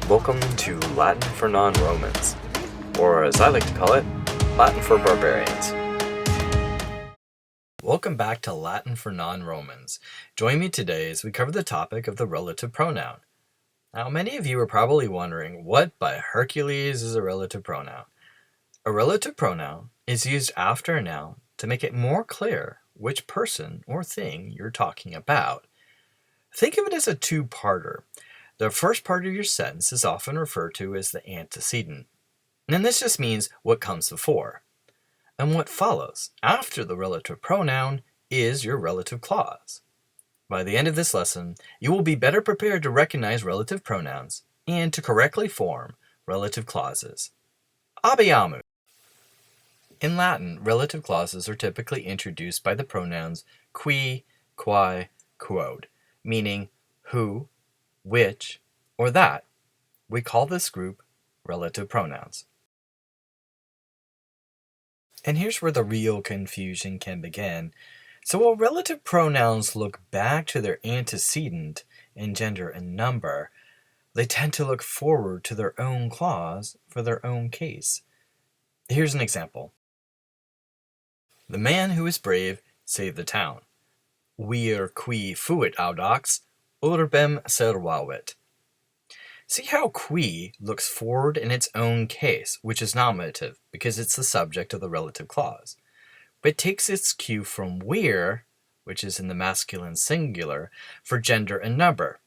Welcome to Latin for Non-Romans, or as I like to call it, Latin for Barbarians. Welcome back to Latin for Non-Romans. Join me today as we cover the topic of the relative pronoun. Now, many of you are probably wondering, what by Hercules is a relative pronoun? A relative pronoun is used after a noun to make it more clear which person or thing you're talking about. Think of it as a two-parter. The first part of your sentence is often referred to as the antecedent, and this just means what comes before. And what follows after the relative pronoun is your relative clause. By the end of this lesson, you will be better prepared to recognize relative pronouns and to correctly form relative clauses. Abbiamo. In Latin, relative clauses are typically introduced by the pronouns quae, quae, quod, meaning who, which, or that. We call this group relative pronouns. And here's where the real confusion can begin. So while relative pronouns look back to their antecedent in gender and number, they tend to look forward to their own clause for their own case. Here's an example. The man who is brave saved the town. Vir qui fuit audax, urbem servavit. See how quae looks forward in its own case, which is nominative, because it's the subject of the relative clause. But it takes its cue from vir, which is in the masculine singular, for gender and number.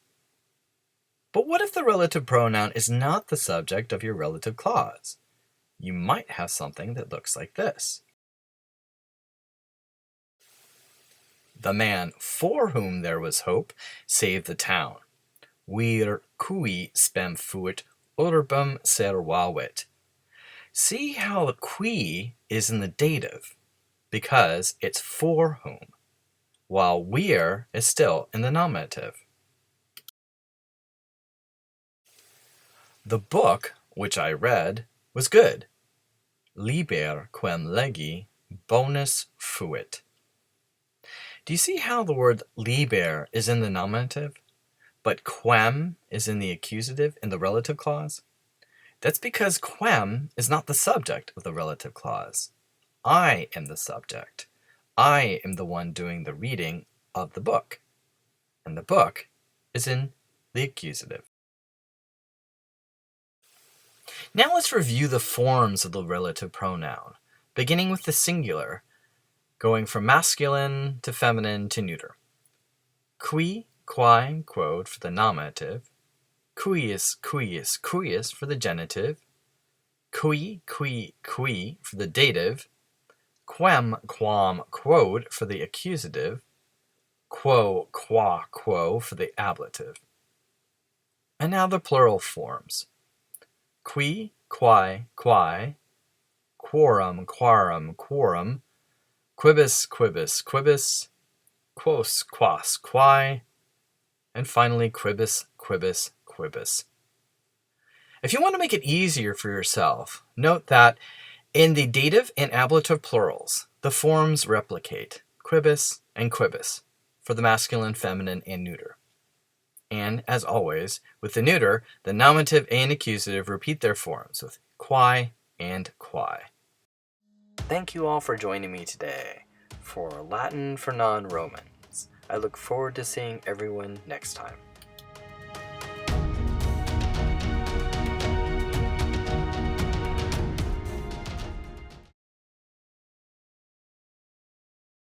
But what if the relative pronoun is not the subject of your relative clause? You might have something that looks like this. The man for whom there was hope saved the town. Vir cui spem fuit urbem servavit. See how the quae is in the dative, because it's for whom, while vir is still in the nominative. The book which I read was good. Liber quem legi bonus fuit. Do you see how the word liber is in the nominative, but quem is in the accusative in the relative clause? That's because quem is not the subject of the relative clause. I am the subject. I am the one doing the reading of the book. And the book is in the accusative. Now let's review the forms of the relative pronoun, beginning with the singular, going from masculine to feminine to neuter. Quae, quae, quod for the nominative, cuius, cuius, cuius for the genitive, qui, qui, qui for the dative, quem, quam, quod for the accusative, quo, qua, quo for the ablative. And now the plural forms. Qui, quae, quae, quorum, quorum, quorum, quibus, quibus, quibus, quos, quas, quae, and finally quibus, quibus, quibus. If you want to make it easier for yourself, note that in the dative and ablative plurals, the forms replicate quibus and quibus for the masculine, feminine, and neuter. And as always, with the neuter, the nominative and accusative repeat their forms with quae and quae. Thank you all for joining me today for Latin for Non-Romans. I look forward to seeing everyone next time.